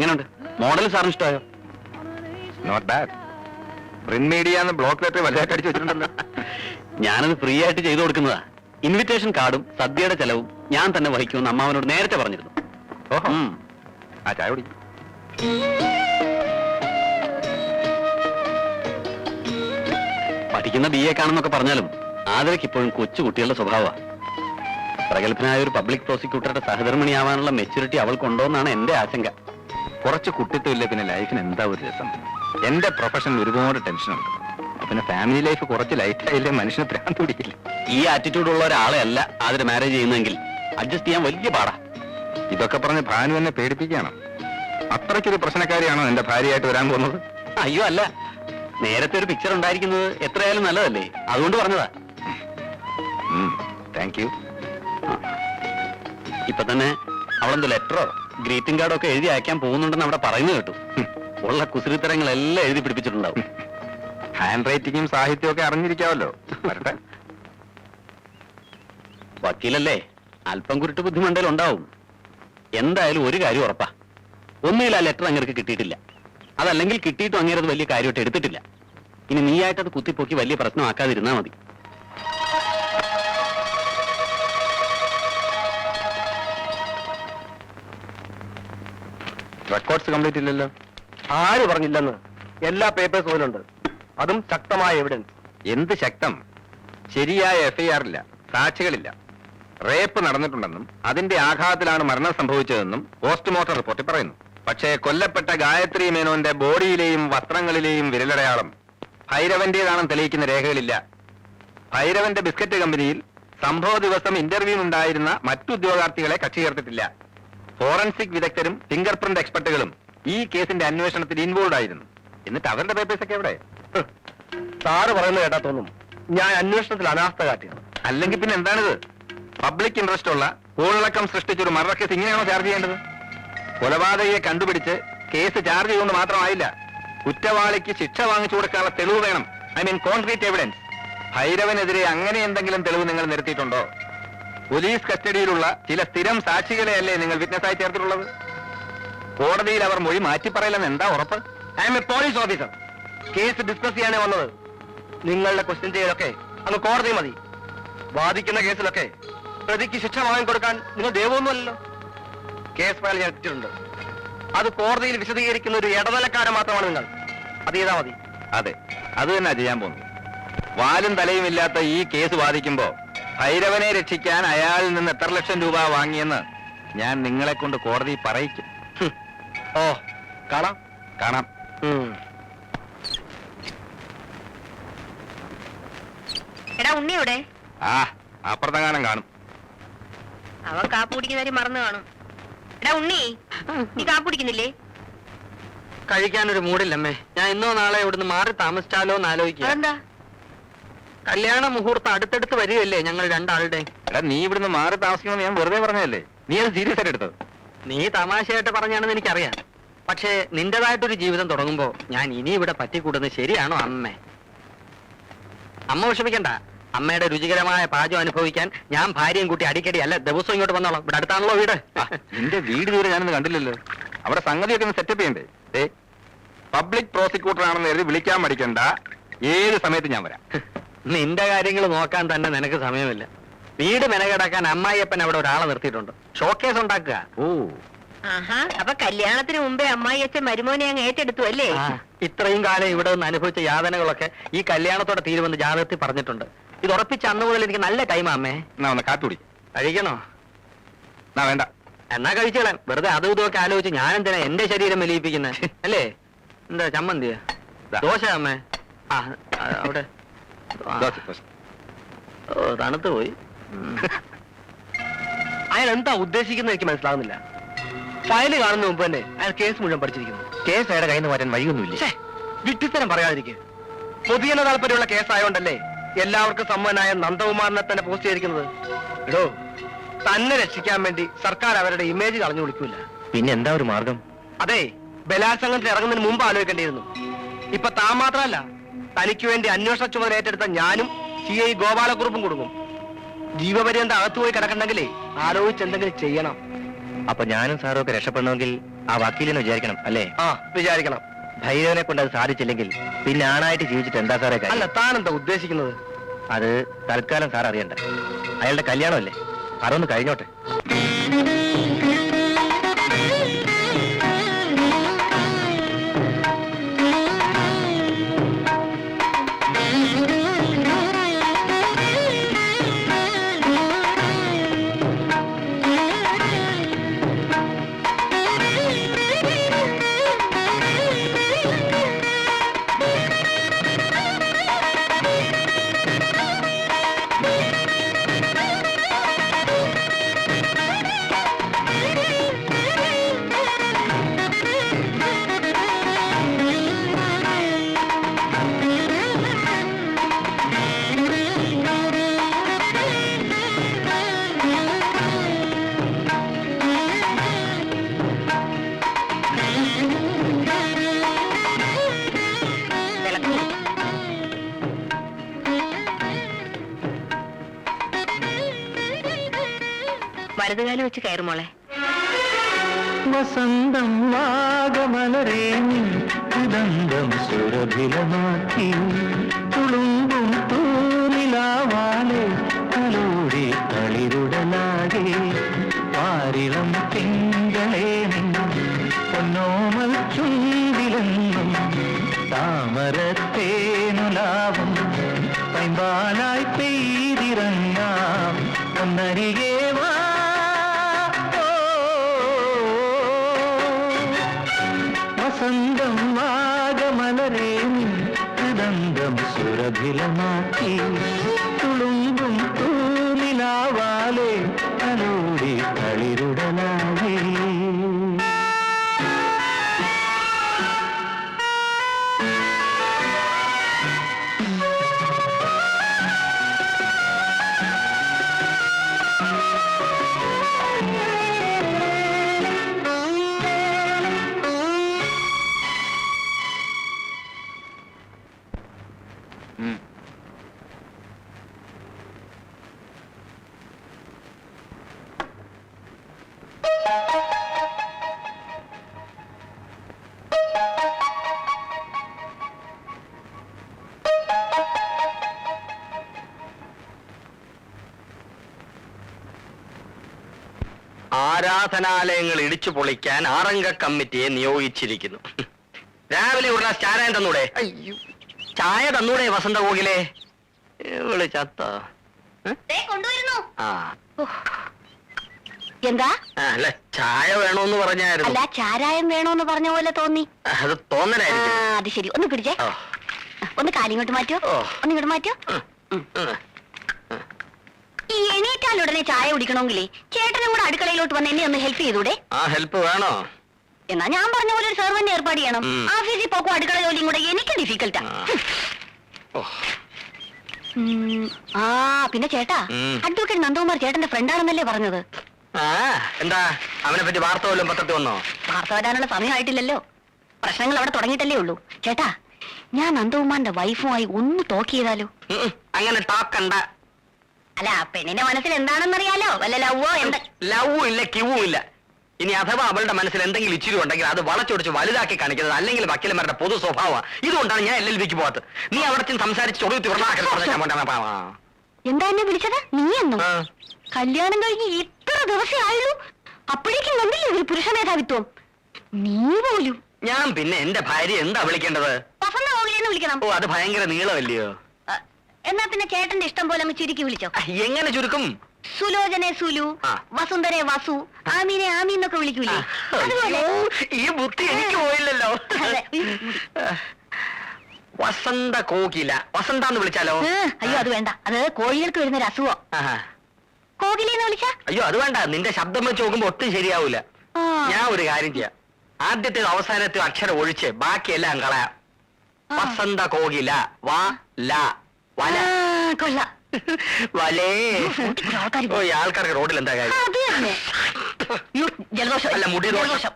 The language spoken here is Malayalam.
എങ്ങനെയുണ്ട്? മോഡൽ സാറിന് ഇഷ്ടമായോ? Not bad. Print media block letter വലുതായിട്ട് അടിച്ചു വെച്ചിട്ടുണ്ടല്ലോ. ഞാനത് ഫ്രീ ആയിട്ട് ചെയ്തു കൊടുക്കുന്നതാ. ഇൻവിറ്റേഷൻ കാർഡും സദ്യയുടെ ചെലവും ഞാൻ തന്നെ വഹിക്കുമെന്ന് അമ്മാവനോട് നേരത്തെ പറഞ്ഞിരുന്നു. ഓഹോ, ആ ചായ കുടി. പഠിക്കുന്ന BA കാണുന്നൊക്കെ പറഞ്ഞാലും ആദരയ്ക്ക് ഇപ്പോഴും കൊച്ചു കുട്ടികളുടെ സ്വഭാവമാണ്. പ്രഗത്ഭനായ ഒരു പബ്ലിക് പ്രോസിക്യൂട്ടറുടെ സഹധർമ്മിണിയാവാനുള്ള മെച്യൂരിറ്റി അവൾക്കുണ്ടോ എന്നാണ് എന്റെ ആശങ്ക. കുറച്ച് കുട്ടിത്വമില്ല, പിന്നെ ലൈഫിന് എന്താ ഒരു രസം. എന്റെ പ്രൊഫഷനിൽ ഒരുപാട് ടെൻഷനുണ്ട്. പിന്നെ ഫാമിലി ലൈഫ് കുറച്ച് ലൈറ്റ് ആയില്ലേ മനുഷ്യന് ഭ്രാന്ത് പിടിക്കില്ല. ഈ ആറ്റിറ്റ്യൂഡ് ഉള്ള ഒരാളെ അല്ല ആദ്യം മാരേജ് ചെയ്യുന്നതെങ്കിൽ അഡ്ജസ്റ്റ് ചെയ്യാൻ വലിയ പാടാ. ഇതൊക്കെ പറഞ്ഞ് ഭാനു എന്നെ പേടിപ്പിക്കുകയാണ്. അത്രയ്ക്കൊരു പ്രശ്നക്കാരിയാണോ എന്റെ ഭാര്യയായിട്ട് വരാൻ പോകുന്നത്? അയ്യോ അല്ല, നേരത്തെ ഒരു പിക്ചർ ഉണ്ടായിരിക്കുന്നത് എത്രയായാലും നല്ലതല്ലേ, അതുകൊണ്ട് പറഞ്ഞതാ. Thank you. ഇപ്പൊ തന്നെ അവളെന്തോ ലെറ്ററോ ഗ്രീറ്റിംഗ് കാർഡോ ഒക്കെ എഴുതി അയക്കാൻ പോകുന്നുണ്ടെന്ന് അവിടെ പറയുന്നത് കേട്ടു. ഉള്ള കുസൃത്തരങ്ങളെല്ലാം എഴുതി പിടിപ്പിച്ചിട്ടുണ്ടാവും. ഹാൻഡ് റൈറ്റിംഗും സാഹിത്യവും ഒക്കെ അറിഞ്ഞിരിക്കാവല്ലോ. വരട്ടെ. വക്കീലല്ലേ, അല്പം കുരുട്ട് ബുദ്ധിമണ്ടയിൽ ഉണ്ടാവും. എന്തായാലും ഒരു കാര്യം ഉറപ്പാ, ഒന്നുകിൽ ആ ലെറ്റർ അങ്ങേർക്ക് കിട്ടിയിട്ടില്ല, അതല്ലെങ്കിൽ കിട്ടിയിട്ടും അങ്ങേരത് വലിയ കാര്യമായിട്ട് എടുത്തിട്ടില്ല. ഇനി നീയായിട്ടത് കുത്തിപ്പൊക്കി വലിയ പ്രശ്നമാക്കാതിരുന്നാ മതി. റെക്കോർഡ്സ് കംപ്ലീറ്റ് ഇല്ലല്ലോ. ആര് പറഞ്ഞില്ലെന്ന്? എല്ലാ പേപ്പേഴ്സ് പോലുണ്ട്, അതും ശക്തമായ എവിഡൻസ്. എന്ത് ശക്തം? ശരിയായ FIR ഇല്ല, സാക്ഷികളില്ല. റേപ്പ് നടന്നിട്ടുണ്ടെന്നും അതിന്റെ ആഘാതത്തിലാണ് മരണം സംഭവിച്ചതെന്നും പോസ്റ്റ്മോർട്ടം റിപ്പോർട്ടിൽ പറയുന്നു. പക്ഷേ കൊല്ലപ്പെട്ട ഗായത്രി മേനോന്റെ ബോഡിയിലെയും വസ്ത്രങ്ങളിലെയും വിരലടയാളം ഭൈരവന്റേതാണെന്ന് തെളിയിക്കുന്ന രേഖകളില്ല. ഭൈരവന്റെ ബിസ്ക്കറ്റ് കമ്പനിയിൽ സംഭവ ദിവസം ഇന്റർവ്യൂവിനുണ്ടായിരുന്ന മറ്റു ഉദ്യോഗാർത്ഥികളെ കക്ഷി ചേർത്തിട്ടില്ല. ഫോറൻസിക് വിദഗ്ധരും ഫിംഗർ പ്രിന്റ് എക്സ്പെർട്ടുകളും ഈ കേസിന്റെ അന്വേഷണത്തിൽ ഇൻവോൾവ് ആയിരുന്നു. എന്നിട്ട് അവരുടെ പേപ്പേഴ്സ് ഒക്കെ എവിടെ? സാറ് പറയുന്നത് കേട്ടാ തോന്നും ഞാൻ അന്വേഷണത്തിൽ അനാസ്ഥ കാട്ടിയത്. അല്ലെങ്കിൽ പിന്നെ എന്താണിത്? പബ്ലിക് ഇൻട്രസ്റ്റ് ഉള്ള കോളിളക്കം സൃഷ്ടിച്ചൊരു മർഡർ കേസ് ഇങ്ങനെയാണോ ചാർജ് ചെയ്യേണ്ടത്? കൊലപാതകയെ കണ്ടുപിടിച്ച് കേസ് ചാർജ് ചെയ്തുകൊണ്ട് മാത്രമായില്ല, കുറ്റവാളിക്ക് ശിക്ഷ വാങ്ങിച്ചു കൊടുക്കാനുള്ള തെളിവ് വേണം. I mean concrete evidence. ഭൈരവനെതിരെ അങ്ങനെ എന്തെങ്കിലും തെളിവ് നിങ്ങൾ നിരത്തിയിട്ടുണ്ടോ? പോലീസ് കസ്റ്റഡിയിലുള്ള ചില സ്ഥിരം സാക്ഷികളെയല്ലേ നിങ്ങൾ വിറ്റ്നസ്സായി ചേർത്തിട്ടുള്ളത്? കോടതിയിൽ അവർ മൊഴി മാറ്റിപ്പറയില്ലെന്ന് എന്താ ഉറപ്പ്? I M A police officer. Case discuss ചെയ്യാനേ വന്നത്. നിങ്ങളുടെ ക്വസ്റ്റ്യൻ ചെയ്യലൊക്കെ അങ്ങ് കോടതി മതി. വാദിക്കുന്ന കേസിലൊക്കെ പ്രതിക്ക് ശിക്ഷ വാങ്ങിക്കൊടുക്കാൻ നിങ്ങൾ ദൈവമൊന്നുമല്ലല്ലോ. കേസ് ഫയൽ ഞാൻ എത്തിച്ചിട്ടുണ്ട്. അത് കോടതിയിൽ വിശദീകരിക്കുന്ന ഒരു ഇടനിലക്കാരൻ മാത്രമാണ് നിങ്ങൾ. അത് ചെയ്താൽ മതി. അതെ, അത് തന്നെ ചെയ്യാൻ പോകുന്നു. വാലും തലയും ഇല്ലാത്ത ഈ കേസ് വാദിക്കുമ്പോ ഭൈരവനെ രക്ഷിക്കാൻ അയാളിൽ നിന്ന് എത്ര ലക്ഷം രൂപ വാങ്ങിയെന്ന് ഞാൻ നിങ്ങളെ കൊണ്ട് കോടതി പറയിക്കും. ഓ, കാണാം കാണാം. എടാ ഉണ്ണിയുടെ ആ, അപ്പുറത്തെങ്ങാനും കാണും. അവൻ കാപ്പ് കുടിക്കുന്ന കാര്യം മറന്നു കാണും. എടാ ഉണ്ണി, നീ കാപ്പ് കുടിക്കുന്നില്ലേ? കഴിക്കാനൊരു മൂടില്ലമ്മേ. ഞാൻ ഇന്നോ നാളെ ഇവിടുന്ന് മാറി താമസിച്ചാലോ എന്ന് ആലോചിക്കുക. അതെന്താ? കല്യാണ മുഹൂർത്തം അടുത്തടുത്ത് വരികയല്ലേ ഞങ്ങൾ രണ്ടാളുടെ. എടാ, നീ ഇവിടുന്ന് മാറി താമസിക്കണമെന്ന് ഞാൻ വെറുതെ പറഞ്ഞതല്ലേ? നീ അത് സീരിയസ് ആയിട്ട് എടുത്തത്? നീ തമാശയായിട്ട് പറഞ്ഞാണെന്ന് എനിക്കറിയാം. പക്ഷേ നിന്റേതായിട്ടൊരു ജീവിതം തുടങ്ങുമ്പോ ഞാൻ ഇനി ഇവിടെ പറ്റിക്കൂടുന്നത് ശരിയാണോ അമ്മേ? അമ്മ വിഷമിക്കണ്ട. അമ്മയുടെ രുചികരമായ പാചകം അനുഭവിക്കാൻ ഞാൻ ഭാര്യയും കൂട്ടി അടിക്കടി അല്ല ദിവസവും ഇങ്ങോട്ട് വന്നോളാം. ഇവിടെ അടുത്താണല്ലോ വീട്. നിന്റെ വീട് ദൂരെ ഞാനൊന്ന് കണ്ടില്ലല്ലോ. അവിടെ സംഗതിയൊക്കെ ഒന്ന് സെറ്റപ്പ് ചെയ്യണ്ടേ? പബ്ലിക് പ്രോസിക്യൂട്ടർ ആണെന്ന് കരുതി വിളിക്കാൻ മടിക്കണ്ട. ഏത് സമയത്ത് ഞാൻ വരാം. നിന്റെ കാര്യങ്ങൾ നോക്കാൻ തന്നെ നിനക്ക് സമയമില്ല. വീട് മെനകെടാക്കാൻ അമ്മായിയപ്പൻ അവിടെ ഒരാളെ നിർത്തിയിട്ടുണ്ട്. ഷോക്കേസ് ഉണ്ടാക്കുക. ഓ, ആഹാ, അപ്പൊ കല്യാണത്തിന് മുമ്പേ അമ്മായി അച്ഛൻ മരുമോനെ അങ്ങ് ഏറ്റെടുത്തു അല്ലേ? ഇത്രയും കാലം ഇവിടെ നിന്ന് അനുഭവിച്ച യാതനകളൊക്കെ ഈ കല്യാണത്തോടെ തീരുമെന്ന് ജാതകത്തിൽ പറഞ്ഞിട്ടുണ്ട്. ഇത് ഉറപ്പിച്ച അന്ന് മുതൽ എനിക്ക് നല്ല ടൈമാ അമ്മേ. എന്നാ ഒന്ന് കാപ്പി കുടി. കഴിക്കണോ? എന്നാ വേണ്ട. എന്നാ കഴിച്ചോളാം. വെറുതെ അതും ഇതൊക്കെ ആലോചിച്ച് ഞാൻ എന്തിനാ എന്റെ ശരീരം മെലിയിപ്പിക്കുന്നത് അല്ലേ? എന്താ ചമ്മന്തിയാ? ദോശ അമ്മേ? ആ, അവിടെ തണുത്തു പോയി. അയാൾ എന്താ ഉദ്ദേശിക്കുന്നത് എനിക്ക് മനസ്സിലാവുന്നില്ല. ഫയല് കാണുന്ന മുമ്പ് തന്നെ അയാൾ കേസ് മുഴുവൻ പഠിച്ചിരിക്കുന്നു. കേസ് അയാളുടെ കയ്യിൽ നിന്ന് മാറ്റാൻ വഴിയൊന്നുമില്ല. വിട്ടിത്തരം പറയാതിരിക്കുക. പൊതുജന താല്പര്യമുള്ള കേസായോണ്ടല്ലേ എല്ലാവർക്കും സമ്മതനായ നന്ദകുമാറിനെ തന്നെ പോസ്റ്റ് ചെയ്തിരിക്കുന്നത്. എടോ, തന്നെ രക്ഷിക്കാൻ വേണ്ടി സർക്കാർ അവരുടെ ഇമേജ് കളഞ്ഞു വിളിക്കൂല. പിന്നെ എന്താ ഒരു മാർഗം? അതെ, ബലാത്സംഗത്തിൽ ഇറങ്ങുന്നതിന് മുമ്പ് ആലോചിക്കേണ്ടിയിരുന്നു. ഇപ്പൊ താൻ മാത്രമല്ല, തനിക്ക് വേണ്ടി അന്വേഷണ ചുമതല ഏറ്റെടുത്ത ഞാനും CI ഗോപാലക്കുറുപ്പും കൊടുക്കും. ജീവപര്യന്തം അകത്തുപോയി കിടക്കണ്ടെങ്കിലേ ആലോചിച്ച് എന്തെങ്കിലും ചെയ്യണം. അപ്പൊ ഞാനും സാറും ഒക്കെ രക്ഷപ്പെടണമെങ്കിൽ ആ വക്കീലെന്ന് വിചാരിക്കണം അല്ലേ? ആ വിചാരിക്കണം. ഭൈരവനെ കൊണ്ട് അത് സാധിച്ചില്ലെങ്കിൽ പിന്നെ ആണായിട്ട് ജീവിച്ചിട്ട് എന്താ സാറേ കാര്യം? അല്ല, താൻ എന്താ ഉദ്ദേശിക്കുന്നത്? അത് തൽക്കാലം സാർ അറിയണ്ട. അയാളുടെ കല്യാണമല്ലേ, അതൊന്ന് കഴിഞ്ഞോട്ടെ. വലതുകാലം വെച്ച് കയറുമോളെ. വസന്തം വാഗമലരേ ഉദന്തം സുരഭിലമാക്കി തുളുമ്പും തൂനിലാവാലെ തലോടി തളിരുടലാകെ പാരിളം തിങ്കളേ പൊന്നോമൽ ചുണ്ടിലെന്നും താമരത്തേനുലാവും പൈമ്പാലായി പെയ്തിറങ്ങാം ഒന്നരികെ വാ. വസന്തം വാഗമലരേ ഹൃദന്തം സുരഭിലമാക്കി തുളുമ്പും തൂനിലാവാലെ തലോടി തളിരുടലാകെ. ആരാധനാലയങ്ങൾ ഇടിച്ചു പൊളിക്കാൻ 6 അംഗ കമ്മിറ്റിയെ നിയോഗിച്ചിരിക്കുന്നു. രാവിലെ ഒരു ഗ്ലാസ് ചായ തന്നൂടെ? അയ്യോ, ചായ തന്നൂടെ വസന്ത കോകിലേ? ഇവള് ചത്ത. കൊണ്ടുവരുന്നു. ആ എന്താ? അല്ല, ചായ വേണോന്ന് പറഞ്ഞായിരുന്നു. അല്ല, ചാരായം വേണോന്ന് പറഞ്ഞ പോലെ തോന്നി. അത് തോന്നലായിരിക്കും. അത് ശരി, ഒന്ന് പിടിച്ചേ. ഓ. ഒന്ന് കാലിങ്ങോട്ട് മാറ്റോ, ഒന്നിങ്ങോട്ട് മാറ്റോ. ഈ എണീറ്റാലുടനെ ചായ കുടിക്കണമെങ്കിലേ ചേട്ടനും കൂടെ അടുക്കളയിലോട്ട് വന്ന് എന്നെ ഒന്ന് ഹെൽപ്പ് ചെയ്തൂടെ? ആ ഹെൽപ്പ് വേണോ? എന്നാ ഞാൻ പറഞ്ഞ പോലെ ഒരു സെർവന്റ് ഏർപ്പാട് ചെയ്യണം. ഓഫീസിൽ പോക്കും അടുക്കള ജോലിയും കൂടെ എനിക്ക് ഡിഫിക്കൽട്ടാ. ആ പിന്നെ ചേട്ടാ, അഡ്വക്കേറ്റ് നന്ദകുമാർ ചേട്ടന്റെ ഫ്രണ്ടാണെന്നല്ലേ പറഞ്ഞത്? എന്താ അവനെ പറ്റി വാർത്ത വല്ലതും പത്രത്തിൽ വന്നോ? വാർത്ത വരാനുള്ള സമയമായിട്ടില്ലല്ലോ. പ്രശ്നങ്ങൾ അവിടെ തുടങ്ങിയിട്ടല്ലേ ഉള്ളൂ. ചേട്ടാ, ഞാൻ നന്ദകുമാറിന്റെ വൈഫുമായി ഒന്ന് ടോക്ക് ചെയ്താലോ? അങ്ങനെ ടോക്കണ്ട. അല്ല, പെണ്ണിന്റെ മനസ്സിൽ എന്താണെന്നറിയാലോ? വല്ല ലവ്വോ എന്താ? ലവും ഇല്ല, കിവും ഇല്ല. ഇനി അഥവാ അവളുടെ മനസ്സിൽ എന്തെങ്കിലും ഇച്ചിരി ഉണ്ടെങ്കിൽ അത് വളച്ചൊടിച്ച് വലുതാക്കി കാണിക്കുന്നത് അല്ലെങ്കിൽ വക്കീലന്മാരുടെ പൊതു സ്വഭാവമാണ്. ഇതുകൊണ്ടാണ് ഞാൻ LLBക്ക് പോകാത്തത്. നീ അവിടെ ചെന്ന് സംസാരിച്ച് എന്താ എന്നെ വിളിച്ചത്? നീ എന്നോ? കല്യാണം കഴിഞ്ഞ് ഇത്ര ദിവസമേ ആയുള്ളൂ, അപ്പോഴേക്കും കണ്ടില്ലേ ഒരു പുരുഷ മേധാവിത്വം? നീ പോലും. ഞാൻ പിന്നെ എന്റെ ഭാര്യ എന്താ വിളിക്കേണ്ടത്? വസന്ത കോകിലെന്ന് വിളിക്കണം. ഓ, അത് ഭയങ്കര നീളമല്ലയോ? എന്നാ പിന്നെ ചേട്ടന്റെ ഇഷ്ടം പോലെ അങ്ങ് ചുരുക്കി വിളിച്ചോ. എങ്ങനെ ചുരുക്കും? സുലോചനെ സുലു, വസുന്ധരെ വസു, ആമീനെ ആമി എന്നൊക്കെ വിളിക്കൂലേ? ഈ ബുദ്ധി എനിക്ക് പോയില്ലല്ലോ. വസന്ത കോകില, വസന്ത എന്ന് വിളിച്ചാലോ? അയ്യോ, അത് വേണ്ട. അത് കോഴികൾക്ക് വരുന്നൊരു അസുഖം. കോകിലെന്ന് വിളിച്ചാ? അയ്യോ, അത് വേണ്ട. നിന്റെ ശബ്ദം വെച്ച് നോക്കുമ്പോ ഒട്ടും ശരിയാവൂല. ഞാൻ ഒരു കാര്യം ചെയ്യാം. ആദ്യത്തെ അവസാനത്തെ അക്ഷരം ഒഴിച്ച് ബാക്കിയെല്ലാം കളയാം. വസന്ത കോകില, വ ല വല. കൊള്ളാം. വലേ. ഓ, ഈ ആൾക്കാർക്ക് റോഡിൽ എന്താ കാര്യം? ജലദോഷം അല്ല, മുടി ദോഷം.